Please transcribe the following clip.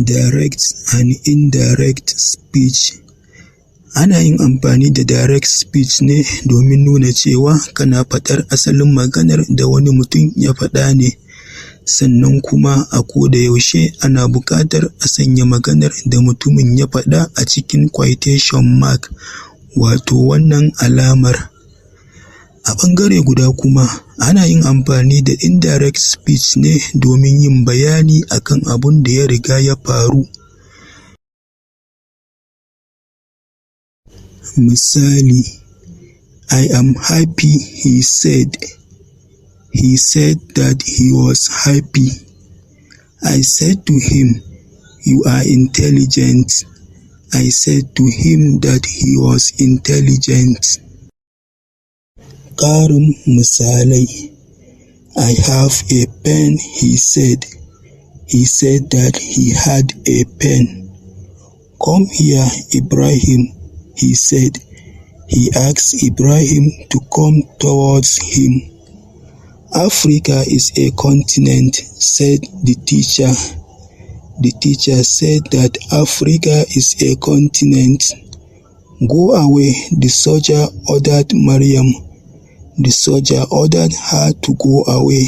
Direct and indirect speech. Ana yin amfani da direct speech ne domin nuna cewa kana faɗar asalin maganar da wani mutum ya faɗa ne, sannan kuma a koda yaushe ana buƙatar a sanya maganar da mutumin ya faɗa a cikin quotation mark, wato wannan alamar. A ɓangare guda kuma, ana yin amfani da indirect speech ne domin yin bayani akan abun da ya riga ya faru. Misali, I am happy, he said. He said that he was happy. I said to him, you are intelligent. I said to him that he was intelligent. Ƙarin misalai. I have a pen, he said. He said that he had a pen. Come here, Ibrahim, he said. He asked Ibrahim to come towards him. Africa is a continent, said the teacher. The teacher said that Africa is a continent. Go away, the soldier ordered Mariam. The soldier ordered her to go away.